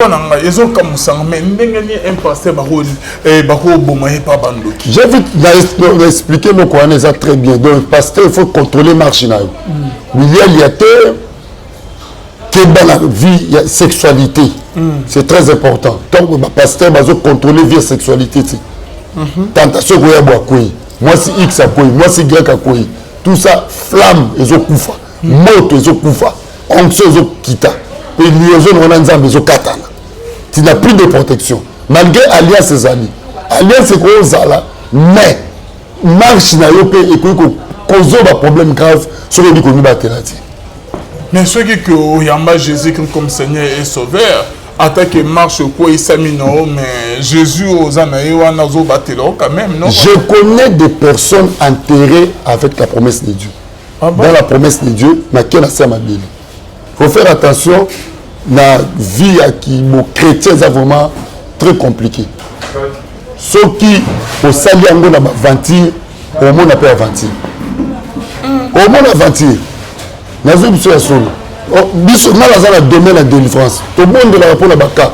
Ils ont comme ça, mais un pasteur j'ai vu expliquer mon coin ça très bien. Donc, pasteur, il faut contrôler marginal. Il y a que dans la vie, il y a sexualité. C'est très important. Donc, le pasteur va contrôler la vie sexualité. Tentation, moi, c'est X à quoi, moi, c'est Y à quoi. Tout ça, flamme, ils ont koufa. Moto, ils ont koufa. Onction, ils ont kita. Et liaison, on a un katana. Tu n'as plus de protection. Malgré alliance ses amis. Alliance, c'est quoi ça, mais marche n'a pas et cause un problème grave sur le dit mais ceux qui ont Jésus comme Seigneur et Sauveur, attaque marche quoi il s'amino, mais Jésus aux anaïwa nazo batelo quand même, non? Je connais des personnes enterrées avec la promesse de Dieu. Ah bon? Dans la promesse de Dieu, il faut faire attention. La vie qui est chrétien est vraiment très compliqué. Ceux qui au saliango na aventure, au monde appelle aventure. Au monde aventure. Nazo biso ya solo. Biso na la domaine la délivrance. Tout le monde la pour la baka.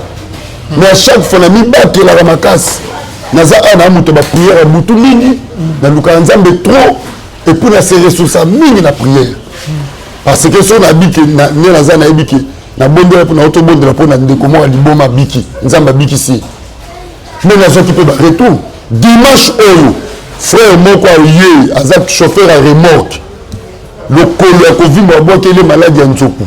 Mais à chaque fois na mi battre la ramakas. Naza ana muto ba prière mutu mingi na lukanzambe trop et pour la serrer sur sa mingi na prière. Parce que son habit que na naza na ebiki na bonde la na auto bonde la pona ndeko mo liboma biki nzamba biki si mais na zo qui peut retour dimanche oyo frère moko yé azak chauffeur à remorque le colo a kovimba boke les maladies en nzoku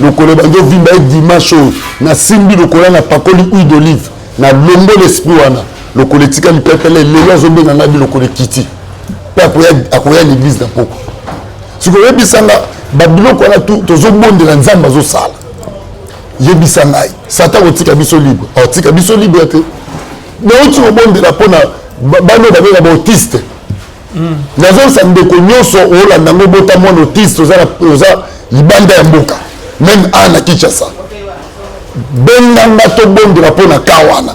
le colo bango vimba dimanche na simbi le colo na pakoli huile d'olive na lombo l'esprit wana le colo tika ni pepele les zo benga na bi le colo kiti pa akoya l'église na poko siko yebisanga babilo ko na to zo bonde la nzamba zo sala yebisangai satan otika biso libre otika biso libre te mais otu obonde la pona bano babela ba autiste nazo sandeko nyonso olanda ngo bota mwana autiste oza libanda ya mboka même ana Kinshasa benanga to bonde la pona kawana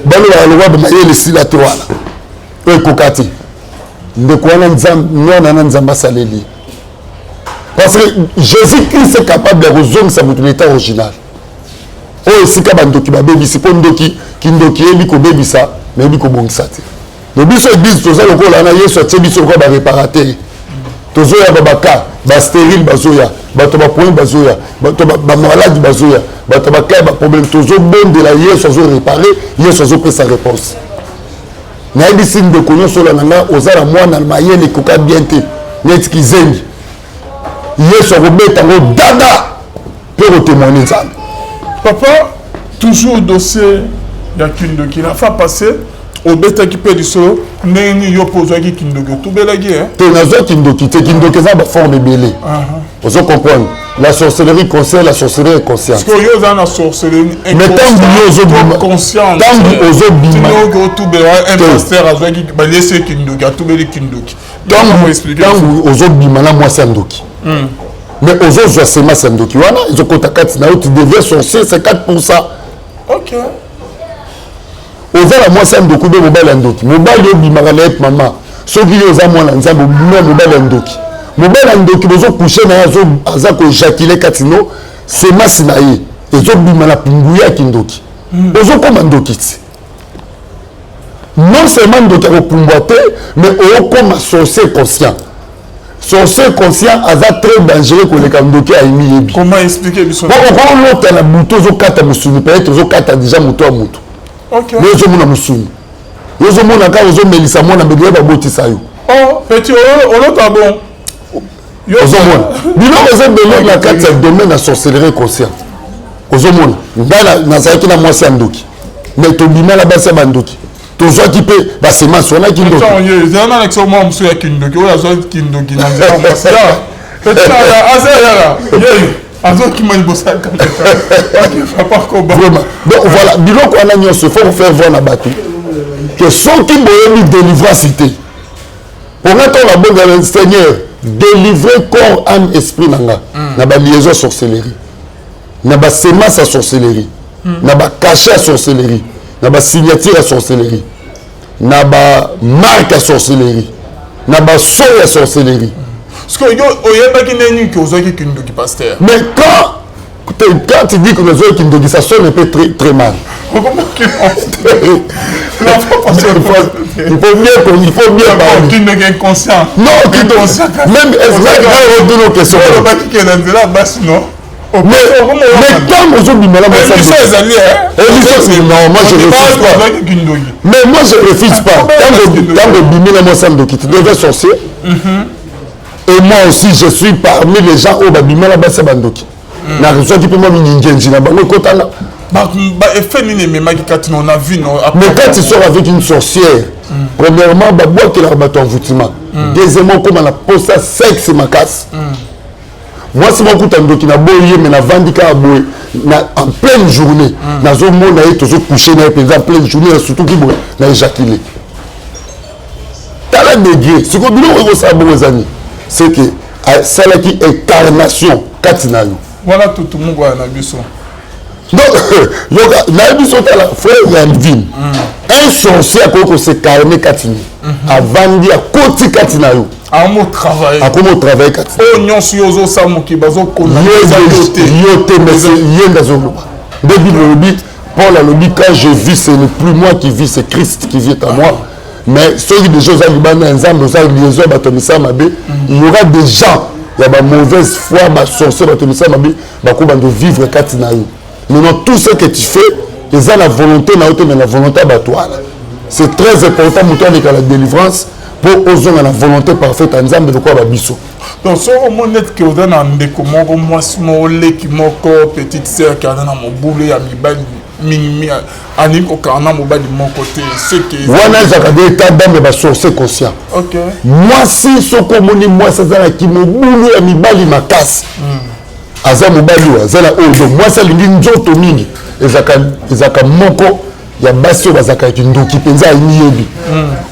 bano ba loba ba mayele sila te wana ekokati ndeko wana nzamba na nzamba saleli. Parce que Jésus-Christ est capable de résoudre sa mutualité originale. Oh, si ka bandoki ba baby, si pondoki kindoki ebi ko baby ça, mais ebi ko bongisa te. Le biso église toza loko la na Yesu atie biso ko ba réparateur. Tozo ya babaka, ba stérile bazoya, ba to ba point bazoya, ba to ba malade bazoya, ba to ba ka ba problème tozo bon de la Yesu azo réparer, Yesu azo prendre sa réponse. Na ebi sin de konyo so la nanga ozala mwana mayele ko ka bien te. Net ki zengi. Yesu robeta ngo dada pour témoigner ça. Papa, toujours dossier ya kindoki la fa passer au beta qui peut du solo neni yo pozo ki kindoki tout belagi hein. Te nazo kindoki ça ba forme belé. Vous comprendre. La sorcellerie consciente, la sorcellerie inconsciente. Parce que yo za na sorcellerie inconsciente. Consciente. Tant ozo bima. Yo tout bela un pasteur a qui ba laisser kindoki tout beli kindoki. Tant ozo bima na moi sandoki. Mais aux autres, c'est ma sandoki. Ils ont contacté, tu deviens sorcier, c'est 4%. Ok. Aux autres, moi, c'est un doku de mobile andoki. Mobile yobi magalette maman. Ceux qui ont un mois, ils ont mobile andoki. Mobile andoki, ils ont couché dans un azako éjaculé katino, c'est ma sinaï. Ils ont bima la pinguya kindoki. Ils ont comme andoki. Non seulement ndoki a repumboité, mais ils ont comme un sorcier conscient. Sorcier conscient a très dangereux que les kandoki a émis. Comment expliquer ça? Bon, on l'autre na buto zo kata musuni peut-être zo kata déjà muto a muto. OK. Mais zo mona musuni. Yo zo mona ka zo melisa mona bedia ba botisa yo. Oh, petit on l'autre bon. Yo zo mona. Bino zo belé la kata domaine la sorcellerie consciente. Zo mona. Ngala na zaki na mwasi andoki. Mais to bima la base bandoki. Toujours qui peut bah c'est ma soeur là qui doit il y a un accès au monde sur kindoki ou la zone kindoki dans un passage peut-être là azo qui m'a bossé quand OK faut pas combat vraiment donc voilà biloko on a nyonso se faut faire voir na bateau que ceux qui boyemi délivrance cité pour mettre la bonne Seigneur délivrer corps âme esprit nanga na ba liaison sorcellerie na ba semence à sorcellerie na ba cachet à sorcellerie na ba signature à sorcellerie na ba marque à sorcellerie na ba soya à sorcellerie parce que yo oyeba ki neni ki ozoki kindoki pasteur mais quand tu dis que nous avons Kindoki, ça sonne un peu très, très mal. Il faut bien parler. Kindoki est inconscient. Non, Kindoki. Même est-ce que nos questions. Mais quand nous avons non, moi je refuse pas. Mais moi je refuse pas. Quand le bimela moi Sandoki, tu devais sorcier. Et moi aussi je suis parmi les gens au bimela basa bandoki. Na reçoit qui peut moi minginji na bango kotala. Mais quand tu sors avec une sorcière, premièrement, bois qui a battu en voutima. Deuxièmement, comme on a posé sexe ma casse. Moi, c'est mon coup de na boye, mais na vandika boye, en pleine journée, na zo mo na toujours couché na en pleine journée, surtout qui boye, na éjaculé. T'as la degré, ce que nous avons ça bon amis, c'est que ça là qui incarnation katina. Voilà tout le monde voit na biso. Donc, la biso ta la frère Yanvin. Un sorcier a qu'on se carné katina. Avant dire côté katina yo. À mon travail. À comment travailler katina. Oh non si ozo samuki bazo kona. Yote mais c'est yenda zo. Depuis le lobby, Paul a lobby quand je vis c'est le plus moi qui vis, c'est Christ qui vit en moi. Mais ceux qui des choses à l'Iban ensemble, ça liaison batomisa mabe, il y aura des gens, il y a ma mauvaise foi, ma sorcière batomisa mabe, ba ko bando vivre katina yo. Maintenant tout ce que tu fais, ils ont la volonté na autre mais la volonté à toi. C'est très important pour toi avec la délivrance. Pour oser la volonté parfaite en Nzambe de quoi babiso. Donc ce moment net que vous avez un décommando moi smolé qui moko petite sœur qui a dans mon boulot ya mibali minimi ani ko kana mobali mon côté ce qui wana zakade état d'âme ba sorcier conscient. OK. Moi si soko moni moi ça za ki mo boulot ya mibali makasi. Aza mobali wa zala odo moi ça lingi nzoto mingi ezaka moko ya basi bazaka kindoki penza yebi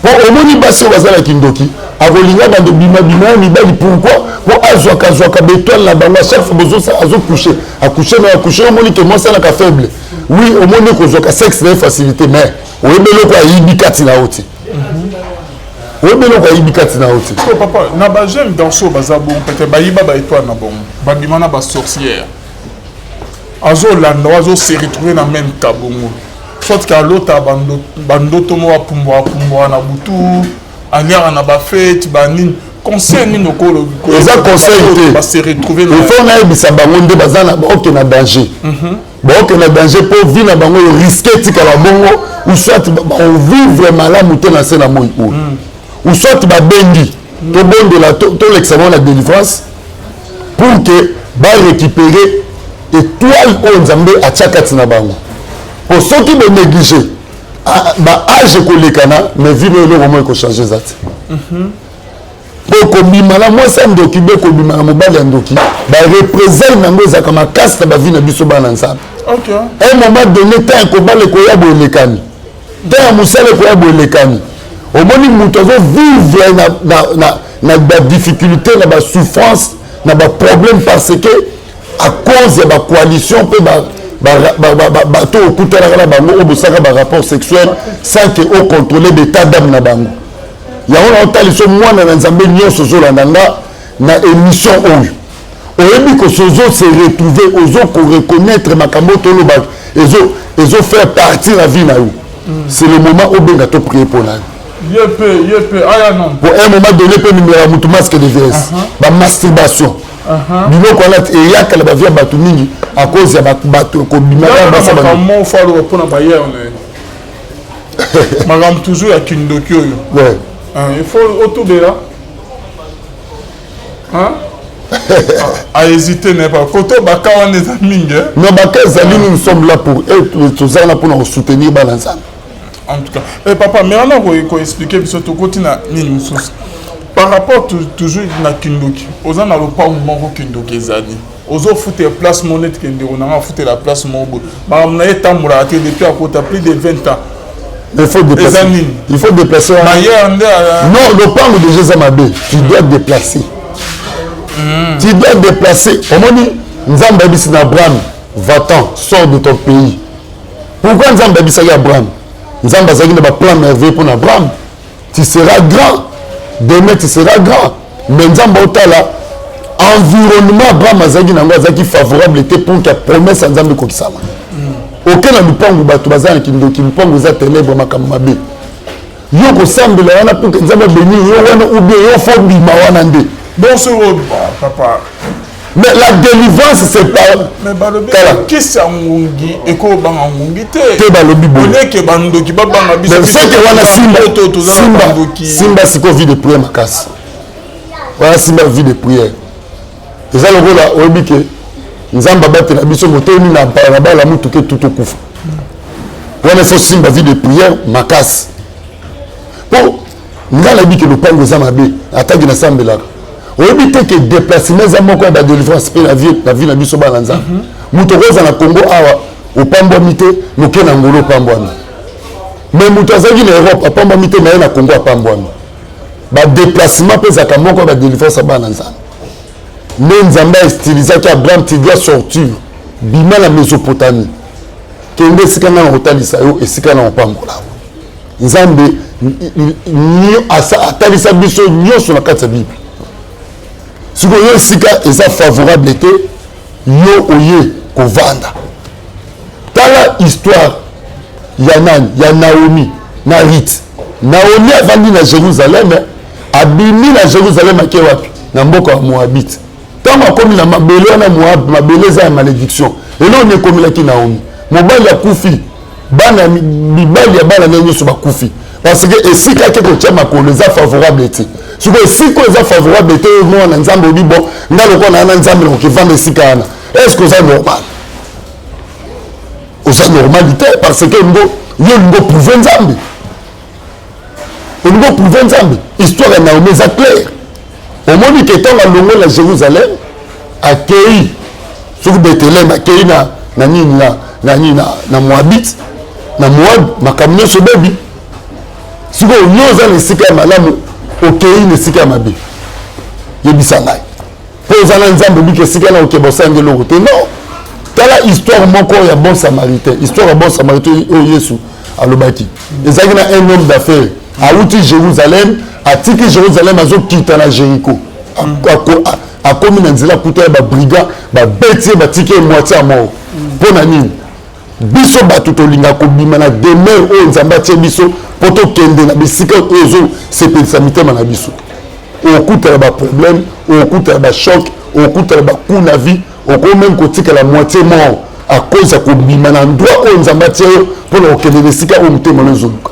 po omoni basi bazala kindoki akolinga bando bima mibali pourquoi po azwa ka bétoile la bango chaque fois besoin ça azo coucher omoni que moi ça na ka faible oui omoni ko zoka sexe na facilité mais oyebelo ko yibikati na oti oyebelo ko yibikati na oti ko papa na ba j'aime dans so bazabo peut-être ba yiba ba étoile na bon ba bima na ba sorcière azo lando azo se retrouver na même kabongo. Soit qu'à l'autre bandoto mo pumbwa na butu aliara na ba fête banin conseil ni nokolo ça conseil va se retrouver il faut na ebisa bango nde bazana OK na danger OK na danger pour vivre na bango risquer tika la bongo ou soit on vivre malamu te na sena moi ou soit ba bendi to bondo la to l'examen la délivrance pour que ba récupérer étoile au Nzambe a tchakati na bango. Pour ceux qui me négligent, âge kolekana, mais vivre le moment qu'on change ça. Pour que moi ça me documente que bimala mobali andoki, ba représente nango za comme casse ba vie na biso bana ensemble. OK. Un moment donné tant ko bale ko yabo lekani. Tant musale ko yabo lekani. Au moni muto zo vivre na difficulté, na ba souffrance, na ba problème parce que à cause de la coalition peut bateau au couteau la bango obosaka ba rapport sexuel sans que au contrôler d'état d'âme na bango ya on a liso mwana na Nzambe nyonso zo la nanga na émission oyo oyebi ko sozo se retrouver ozo ko reconnaître makambo to lo ba ezo faire partie la vie na yo c'est le moment où benga to prier pour la Yepé aya non pour un moment donné peut numéro mutu masque de VS ba masturbation biloko wana eyaka na bavia bato mingi à cause ya bato kobimaka basa ba mo falo pona ba hier magam toujours ya kindoki oyo ouais il faut autobela à hésiter n'est pas koto baka wana za mingi non baka zali nous sommes là pour être tous là pour nous soutenir balançan en tout cas papa mais on a ko expliquer biso to kotina nini mususu par rapport toujours na kindoki oza na lopa moko kindoki ezali ozo foutre place monnaie kende on a foutre la place mobo ba na etamura te depuis à côté plus de 20 ans il faut déplacer non le plan de Jésus Mabé tu dois déplacer tu dois déplacer omoni Nzambe bisi na Abraham va-t'en sors de ton pays pourquoi Nzambe bisi ya Abraham Nzambe azaki na ba plan merveilleux pour Abraham tu seras grand demain tu seras grand mais Nzambe otala environnement Abraham azaki nango azaki favorable était pour que promesse nzambe kokisama aucun na lupangu bato bazana kindoki lupangu za ténèbre makambo mabe yo kosambela wana pour que nzambe béni yo wana ou bien yo fo bima wana nde bon ce papa mais la délivrance c'est pas mais balobi qui ça ngungi eko banga ngungi te balobi bo oleke bandoki babanga biso c'est que wana simba siko vie de prière makasi voilà simba vie de prière eza lokola oyebi ke nzambe abatela biso motoni na balabala mutuke tutu kufa wana fo simba vie de prière makasi po nga nayebi ke lopango eza mabe ataki nasambelaka oyebi te ke déplacement eza moko ya badélivrance mpe na vie na biso bana nzambe moto okoza na kongo awa opambwami te noke na ngolo opambwami mais moto azalaki na europe apambwami te na ye na kongo apambwami badéplacement mpe ezalaka moko ya badélivrance ya bana nzambe nde nzambe aestilisaki abraham ti doit sortir bima na mésopotamie kende esika nanga kotalisa yo esika na kopambola nzambe atalisa biso nyonso na kati ya bible sikoyo yo esika eza favorable te yo oye kovanda tala histoire ya nani ya naomi na rite naomi avandi na jérusalem abimi na jérusalem ake wapi na mboka ya moabite ntango akomi na mabele wana moab mabele eza ya malédiction eloko ekomelaki naomi mobali akufi bana mibali ya bana na nyonso bakufi parce que esika ake kotia makolo eza favorable te sikoyo esika eza favorable te mwana nzambe obi bon nga lokola na nzambe okivanda esika wana est ce que oza normal oza normalité parce que yo lingo prouve nzambe olingo prouve nzambe histoire ya naomi eza claire omoni ke ntango alongo na jérusalem akei soki beteleem akei na nini na moabite na moab makambo nyonso bebi sikoyo yo oza na esika ya malamu okei na esika ya mabe yebisa ngai mpo oza na nzambe obiki esika na okeba osanga eloko te non tala histoire moko ya bon samaritain histoire ya bon samaritain oyo yesu alobaki ezalaki na un homme d'affaires awuti jérusalem atiki jérusalem azokita na jéricho akomi na nzela kuta ya babrigand babeti ye batiki ye moitié ya mort mpo na nini biso bato tolinga kobima na demeure oyo nzambe atie biso mpo tokende na bisika oyo ezosepelisa mitema na biso okutela baproblème okutela bachoc okutela bacoup na vie okoki meme kotikala moitié mort à cause ya kobima na ndwa oyo nzambe atie yo mpo na kokende na esika oyo motema no ezoluka.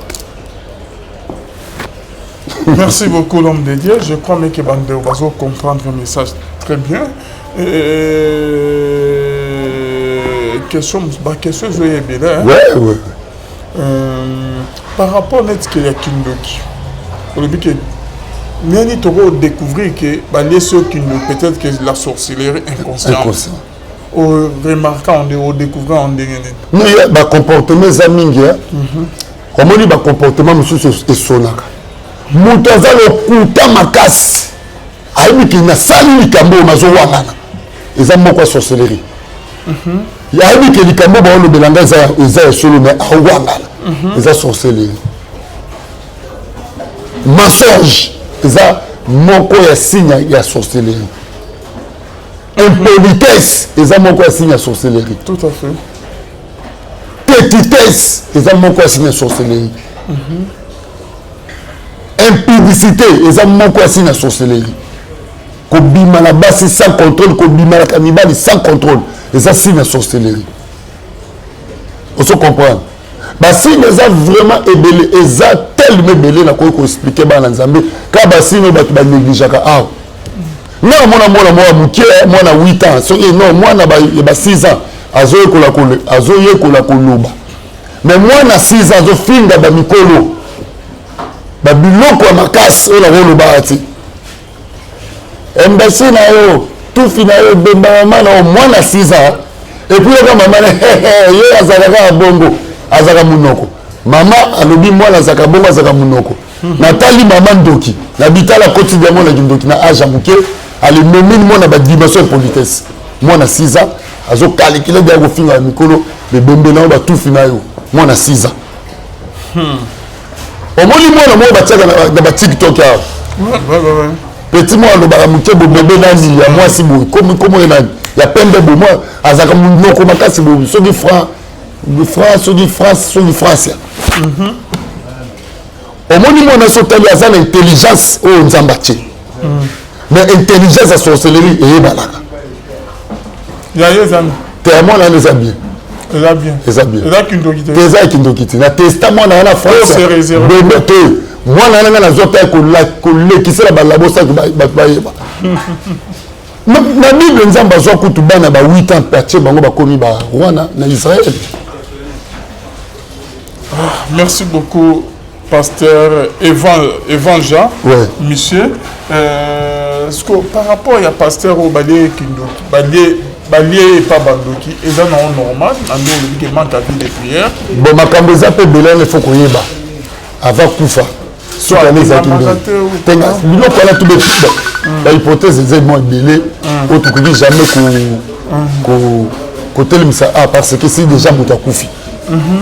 Merci beaucoup l'homme de Dieu. Je crois que Bandeo va comprendre le message très bien. Question je vais bien. Ouais. Par rapport à ce qu'il y a Kindoki, on dit que Nani Toro découvrir que peut-être que la sorcellerie inconsciente. Au remarquant, au découvrant, on dit non, il y a un comportement zamingi. Comme on dit, un comportement monsieur est sonaka. Moto aza lokuta makasi ayebiki nasali likambo mazowangana eza moko ya sorcellerie ayebiki likambo baolobelanga eza ya solo me awangana eza sorcellerie mensonge eza moko ya signe ya sorcellerie impolitesse eza moko ya signe ya sorcellerie tout à fait petitesse eza moko ya signe ya sorcellerie impudicité eza moko ya signe ya sorcellerie kobima na basi sans contrôle kobima na mibali sans contrôle eza signe ya sorcellerie oso comprendre basigne eza vraiment ebele eza tellement ebele nakoki koexplike bana nzambe kaka basigne oyo bato banégligeaka awa nga mwana mwa moke mwana 8 ans soki non mwana ya 6 ans azoyekola koloba mais mwana 6 ans azofinga bamikolo babiloko ya makasi oyo nakolobaka ti embasi na yo tufi na yo bemba mama na yo mwana 6 ans epuis yoka mama na ye azalaka ya bongo azalaka munoko mama alobi mwana azalaka bongo azalaka munoko natali mama ndoki na bitala quotidien monaki ndoki na age ya moke alimemini mwana badimension ya politesse mwana 6 ans azokalikile dia kofinga ya mikolo bebembe na yo batufi na yo mwana 6 ans omoni mwana moko batiaka na batiktok awa petit moi le baramuke bo bébé nani ya moi si bo comme nani ya pembe bo moi azaka munoko makasi bo so di franc France au moins moi na sotali azana intelligence o nzambache mais intelligence à sorcellerie et balaka ya yezana témoin là les habits les kindokiti na testament na France bébé moi na zota ko lekisela balabo sa ba yeba na Bible nzamba zo kutu bana ba 8 ans patie bango ba komi ba rwana na Israël. Merci beaucoup pasteur Evan Jean. Ouais. Monsieur par rapport à pasteur au Balé Kindoki Balé pas Bandoki et ça non normal en nous le manque à vie de prière. Bon makambo za pe belé il faut ko yeba avant kufa. Soit les activités. Tenga, nous pas là tout le temps. L'hypothèse est moins belé autre que jamais ko telemisa parce que si déjà muta kufi.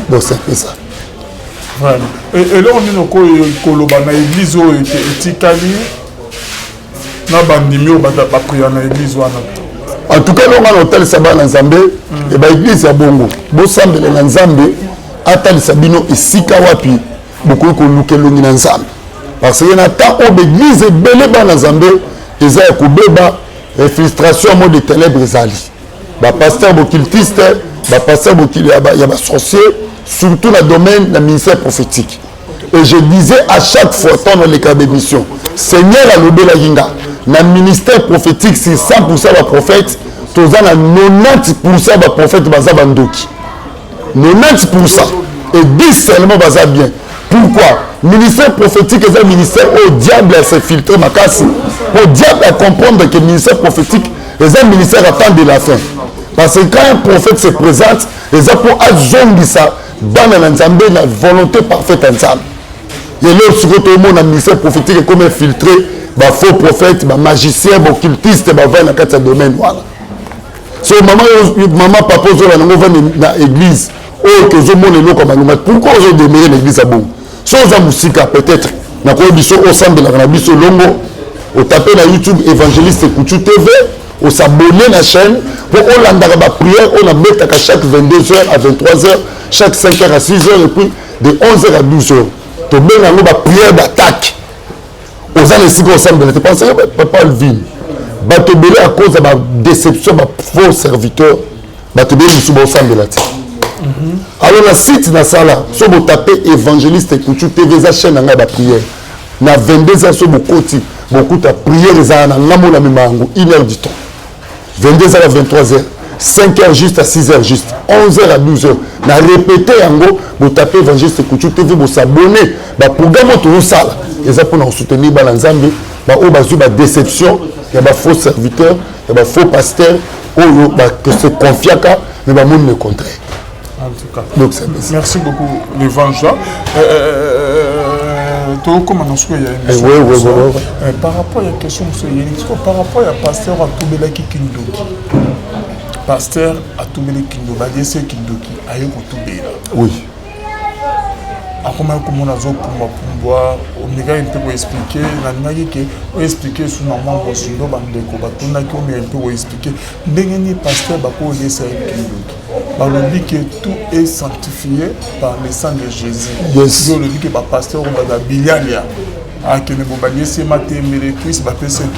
Donc c'est ça. Voilà. Et là on est koloba na église o etikali na bandimio ba prière na église wana. En tout cas on a hôtel Saba na Nzambe et ba église ya bongo. Bo sambele na Nzambe atali sabino esika wapi beaucoup ko lukelongi na Nzambe. Parce que na ta o église belé ba na Nzambe eza ko beba frustration mode de ténèbres ezali. Ba pasteur bokiltiste, ba pasteur bokil ya ba sorcier surtout dans le domaine du ministère prophétique. Et je disais à chaque fois dans les cas d'émission, Seigneur a lobé la ginga, dans le ministère prophétique, c'est 100% de prophètes, tout ça, 90% de prophètes baza bandoki. 90%. Et 10 seulement baza bien. Pourquoi? Le ministère prophétique est un ministère où le diable s'est filtré ma casse. Le diable a comprendre que le ministère prophétique est un ministère à temps de la fin. Parce que quand un prophète se présente, les apôtres ont ça dans la volonté parfaite ensemble. Et là, sur le monde, le ministère prophétique est comme filtré, les faux prophètes, les magiciens, les occultistes, les gens dans le domaine. Voilà. So, maman, papa, ils vont dans l'église. Oh, que je monte comme pourquoi ils ont démarré l'église à bon? Si on a musique, peut-être, on a au centre de la Rabbi Longo, on tape dans YouTube évangéliste Kouchou TV. On s'abonne à la chaîne pour on a prière, on a mis à chaque 22h à 23h, chaque 5h à 6h et puis de 11h à 12h. Tu as une prière d'attaque. Aux gens ici qu'on semble, tu penses que pas le vin. Tu as à cause de la déception de faux serviteurs. Tu as sous le sang de la terre. Alors, le site dans ça là, si vous tapez évangéliste Kouchou TV, la chaîne de la prière. Na 22h sur beaucoup de prières, les gens ont la même 1h du temps. 22h à 23h, 5h juste à 6h juste, 11h à 12h. On a répété en gros, vous tapez évangéliste Kouchou TV, vous s'abonnez, pour gagner tout ça. Et ça pour nous soutenir dans l'ensemble, il y a des déceptions, il y a des faux serviteurs, il y a des faux pasteurs, que c'est confiant, mais le monde le contraire. En tout cas. Donc, merci beaucoup, l'évangile. Par rapport à la question par rapport à pasteur à Toubelaki Kindoki, pasteur à Toubelaki Kindoki, Kindoki, ayo Toubela. Oui. Comment on a besoin pour on peut expliquer, expliquer sur nos membres sur nos bandeko, on peut expliquer. Beneni pasteur bako yesa Kindoki. Par le dit que tout est sanctifié par le sang de Jésus. Yes. Le dit que le pasteur va bilialia. Ah, que ne bobalier c'est maté mais Christ va faire ce qu'il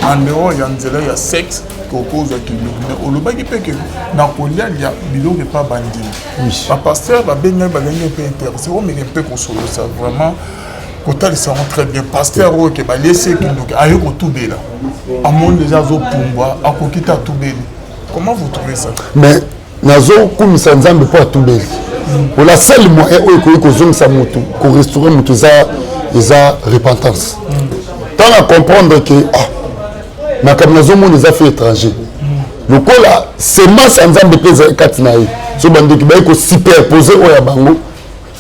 en dehors il y a un il y a sexe qui oppose à tout mais au loba qui peut que Napoléon il y a bilou n'est pas bandit. Oui. Le pasteur va bien peu intéressé mais un peu consoler ça vraiment. Quand ils seront très bien pasteur qui va laisser qu'il nous aille au tout là. À mon déjà zo pumba à kokita tout bel. Comment vous trouvez ça? Mais nazo comme ça nzambe pour tout bel. Pour la seule moyen où que zone ça moto, qu'on restaurer moto ça isa repentance. Tant à comprendre que ma kamnazo mon les affaires étrangers. Le coup là c'est masse nzambe pesa katinaï. So bande ki ba ko superposer o ya bango.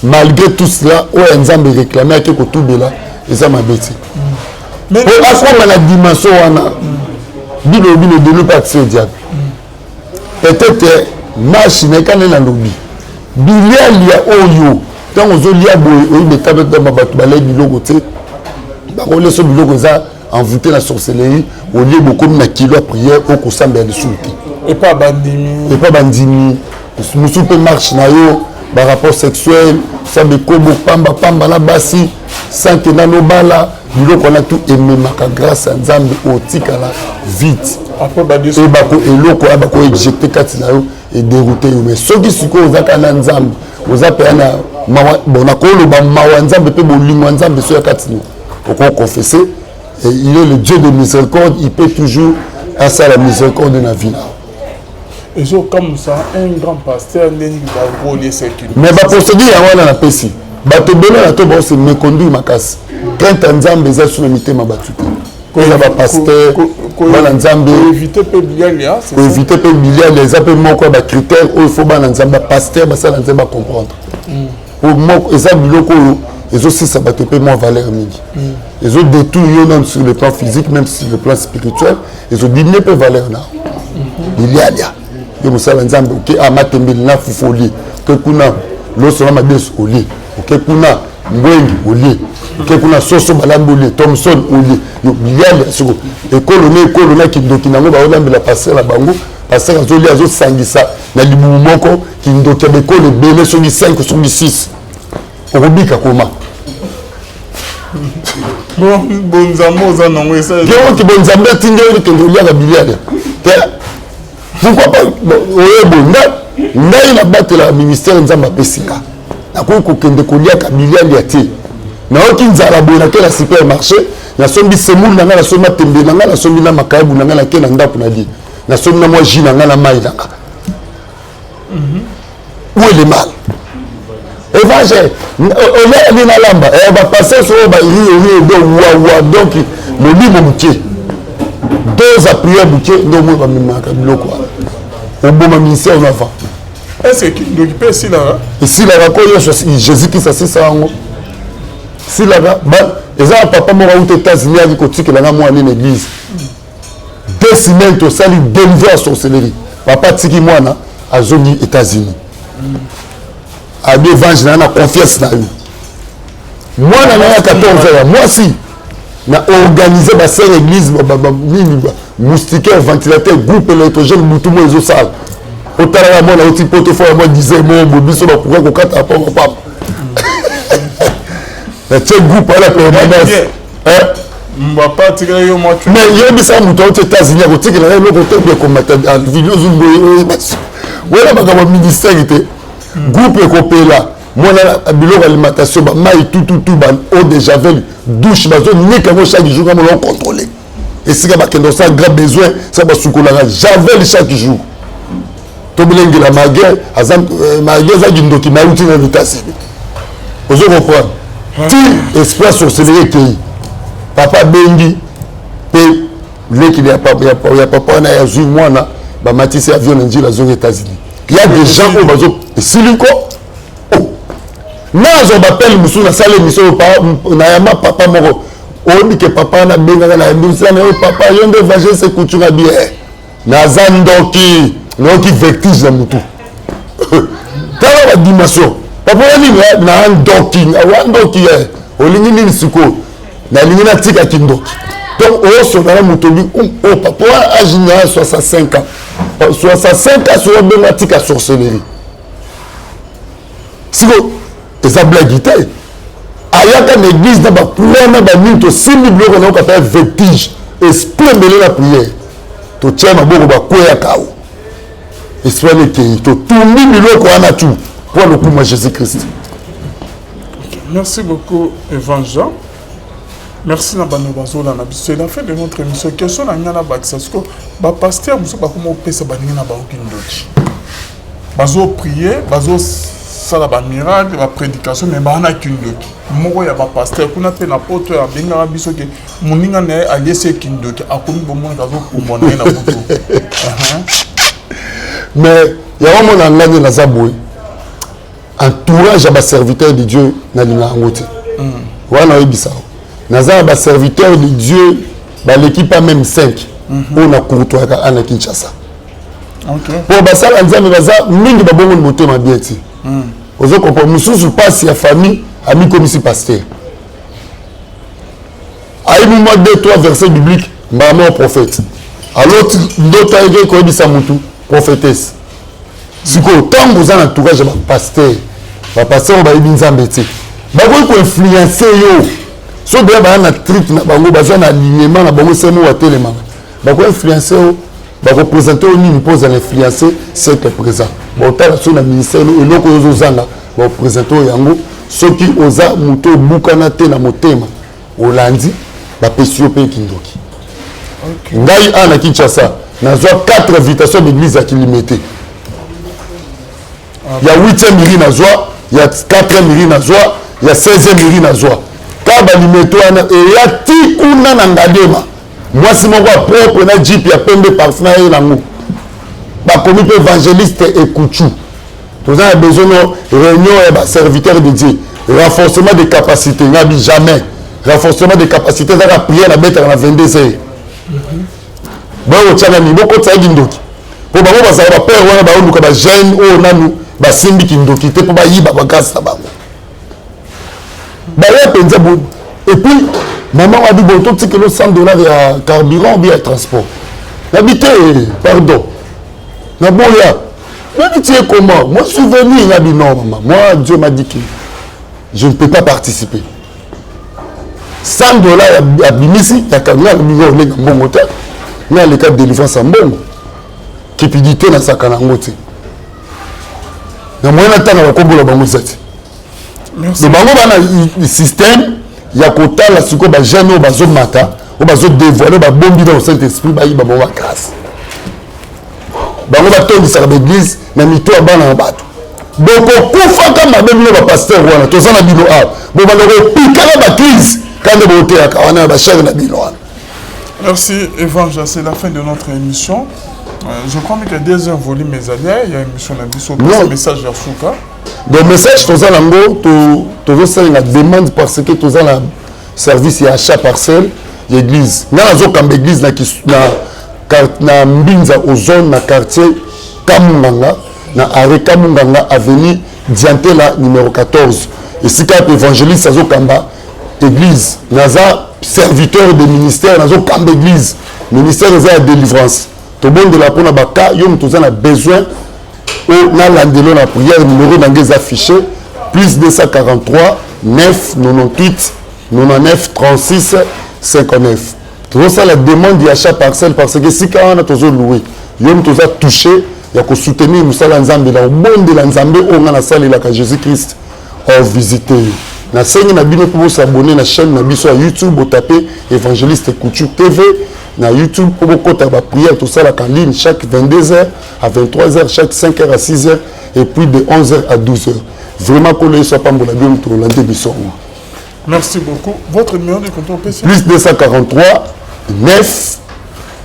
Malgré tout cela, o nzambe réclamer que ko tout bela et ça m'a bêti. Mais à quoi la dimension wana bino de ne pas au diable. Peut-être machine quand elle a lobby. Bilial ya oyo tant aux olia boy o be tabet dans bato balai biloko te ba ko leso biloko za envoûté la sorcellerie au lieu beaucoup na kilo à prière au kosamba ya lisuti et pas bandimi musu pe marche na yo ba rapport sexuel ça be kobo pamba na basi sans que nano bala biloko na tout ememaka grâce à Nzambe otikala vite après ba et bako eloko ya bako éjecter kati na yo et dérouter yo mais soki siko ozaka na Nzambe oza na bon nakolo ba mawa Nzambe pe bolingo Nzambe so ya kati no oko confesser et il est le Dieu de miséricorde, il peut toujours faire la miséricorde de la vie. Et so comme ça un grand pasteur n'est pas volé sécurité. Mais ba procédure ya wana na pesi bato bela na to ba se méconduire makasi quand Nzambe eza sur limité ma batuté ko ya ba pasteur bana Nzambe éviter pe bilialia c'est ça éviter pe bilialia les appels moko ba critères il faut bana Nzambe pasteur ba ça Nzambe comprendre pour moko eza biloko ils ont aussi sabaté peu moins valeur mingi. Ils ont détruit même sur le plan physique, même sur le plan spirituel. Ils ont diminué peu valeur là. Il y a dia. Ils ont ça l'ensemble. Ok, à matembe na fufoli. Que kuna l'osoma mabes au lit. Ok, kuna ngwengi au lit. Ok, kuna soso balambo au lit. Thompson au lit. Il y a dia sur. École qui dokinango ba olambe la passer la bango. Passer à zoli azo sangisa. Na libu moko qui dokia école belé sur 5 sur 6. Obika comment bon zamo za non oui ça qui bon zamo tinga que il y a biliade pourquoi pas nda battre la ministère nzamba pesika na ko kende ko lia ka biliade ati na oki nzala bona ke la supermarché na sombi semul na ngala soma tembe na ngala sombi na makabu na ngala ke na ndapu na di na sombi na moi ji na ngala mai na où est le mal évangile on est na lamba et va passer sur ba ri donc le livre mutie deux à prière mutie no mo ba mimaka biloko au bon ministère on va est-ce que donc il peut ici là ici là ko Jésus qui ça c'est ça ngo si là ba eza papa mo aux États-Unis avec kotiki la moi en église deux semaines to sali délivrer sorcellerie papa tiki mwana azongi États-Unis à l'évangile, on a confiance dans lui. Moi, on a 14 ans. Moi, si, on a organisé ma sœur église, moustiquaire, ventilateur, groupe électrogène, tout le monde est au salle. Au Tarama, on a un petit portefeuille, moi, disais, moi, je ne pourrais pas quand on a pas. Le groupe, on a permanence. Mais il y a des gens qui sont aux États-Unis, qui ont été en vidéo, ils ministère. Groupe Ekopela, moi na biloko alimentation ba mai tout ba eau de javel douche bazo nika mo chaque jour comme on contrôler et si ba kendo ça grand besoin ça ba sukola javel chaque jour to bilengi la maguer azam maguer za gindoki na uti na vitasi ozo comprendre ti espoir sur celui qui papa bengi pe leki ya papa na ya zui mwana ba matisi avion njila zo États-Unis. Il y a des gens qui ont dit silico. Nazo bapel musu na sale miso na yama papa moko. On dit que papa na benga na mbisa na papa yonde vaje se kuchunga bien. Na zandoki, noki vertige na mutu. Tala la dimension. Papa ni na ndoki, wandoki olingi ni siko. Na lingi na tika kindoki. Donc au sonara mutobi papa a général 65 ans. 65 ans sur la thématique à sorcellerie. Si vous avez blague, ayaka l'église dans la prière, dans minute 6 000 blocs, on a fait vertige, esprit mêlé la prière. Tu tiens ma boue, quoi ya kao. Esprit le qui, tu tournes 1000 blocs, on a tout pour le coup de Jésus-Christ. Merci beaucoup, Évangile. Merci na bano bazola na biso. C'est la fin de notre émission. Question na ngana bakisa parce que ba pasteur muso ba komo pesa baninga na ba okindoki. Bazo prier, bazo sala ba miracle, ba prédication mais ba na kindoki. Moko ya ba pasteur kuna pe na poto ya benga biso ke muninga na aliese kindoki akomi bo mona kazo kumona na butu. Mais ya wamo na ngani na zabwe. Entourage à ba serviteur de Dieu na linga ngote. Wana ebisa. Nazar ba serviteur de Dieu, ba l'équipe a même 5. On a courtois à la Kinshasa. OK. Pour ba ça nzambe baza mingi ba bongo moto ma bieti. Ozo comprendre mususu passe ya famille ami comme si pasteur. bayibi moi 2-3 versets bibliques mbamo prophète alors ndoto ayeke koyebisa mutu prophétesse sikoyo ntango oza na entourage ya bapasteur oyo bayebi nzambe te bakoki koinfluence yo so deya baya na trip na bango baza na alignement na bango semo batelemaka bakoinfluence yo bakopresente oyo nini mpo ozala influence siècle présent baotala so na ministère eloko oyo ozozanga bakopresente oyo yango soki oza moto obukana te na motema olandi bapesi yo mpe kindoki ngai ana Kinshasa nazwa 4 invitations d'église ya Kilimete ya 8e mairie nazwa ya 4e mairie nazwa ya 16e mairie nazwa ka balimete wana eya ti kuna na Ngadema mwasi moko ya propre na jeep ya pembe parfum na ye nango bakomi mpe évangéliste Ekuchu toza na besoin de réunion ya baserviteur de Dieu renforcement de capacité ngabi jamais renforcement de capacité ezaka prière na betaka na 22 heures baotyaka miboko otyaki ndoki mpo bango bazala bapere wana baoluka bajeune oyo nanu basimbi kindoki te mpo bayiba bagasi na bango baya mpenza boni epuis mama wabi bo totikelo $100 ya carburant bi ya transport nabi te pardon naboya nabi tie comment moi souvenir nabi non maman moi Dieu m'a dit que je ne peux pas participer $100 ya bimisi ya carburant nabi olenga mbongo te na le cas de délivrance en mbongo kipidité na sakana ngo te na moyen atanga bakombola bango zati le bango bana système ya kotala siko ba jeune bazo mata o bazo dévoiler ba bombi dans le Saint-Esprit ba yiba ba grâce bango batondisa ba église na mito abana na bato boko kufa kama bemile ba pasteur wana tozana bino a bo bana ko pikala ba crise quand bo te akawana ba chef na bino wana. Merci Évangile, c'est la fin de notre émission. Je crois que deuxième volume mes alliés, il y a une émission de message vers Souka. Le message tous en ango to la demande parce que tous en service et achat parcelle l'église. Na zo kam église na mbinza aux zones na quartier Kamunganga na arrêt Kamunganga avenue Diantela numéro 14. Et si cap évangéliste zo kamba église naza serviteur de ministère nazo kamba église ministère de délivrance. Tout le monde de la pona baka yom tous en a besoin ou na landelo na prière numéro d'angez affiché plus 243 9 98 99 36 59. Tout ça la demande d'achat parcelle parce que si quand on a toujours loué yom tous a touché il y a que soutenir musala nzambe la bon de la nzambe on a la salle la ka Jésus Christ au visiter na sengi na bino pour s'abonner na chaîne na biso YouTube au taper évangéliste Couture TV na YouTube pour côté ba prière tout ça la en ligne chaque 22h à 23h chaque 5h à 6h et puis de 11h à 12h vraiment qu'on ne soit pas mon bien tout l'année biso. Merci beaucoup. Votre numéro de compte PC plus 243 9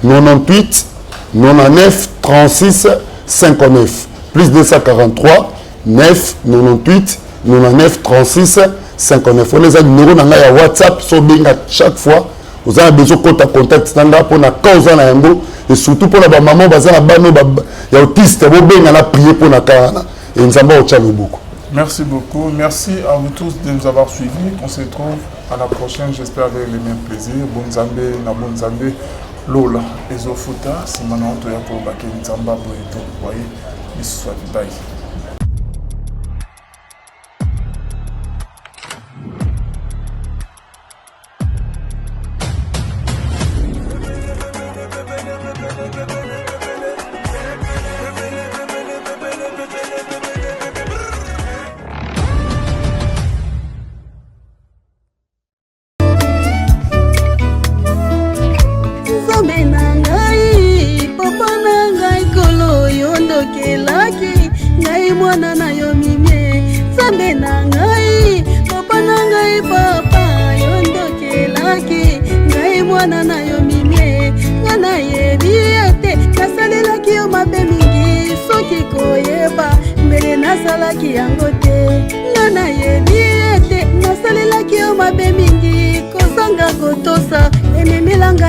98 99 36 59 plus 243 9 98 99 36 59. On les a numéro dans la WhatsApp so benga chaque fois. Vous avez besoin de contact standard pour la cause en yango et surtout pour la maman bazana bano ya autiste bo benga na prier pour na kana et nous avons tchalo beaucoup. Merci beaucoup. Merci à vous tous de nous avoir suivis. On se retrouve à la prochaine, j'espère avec le même plaisir. Bon Zambé, na bon Zambé, Lola, Ezofuta, Simana Antoya pour Baké Nzamba pour tout. Voyez, bisous, bye. nasalaki yango te nga nayebi ete nasalelaki yo mabe mingi kozanga kotosa ememelanga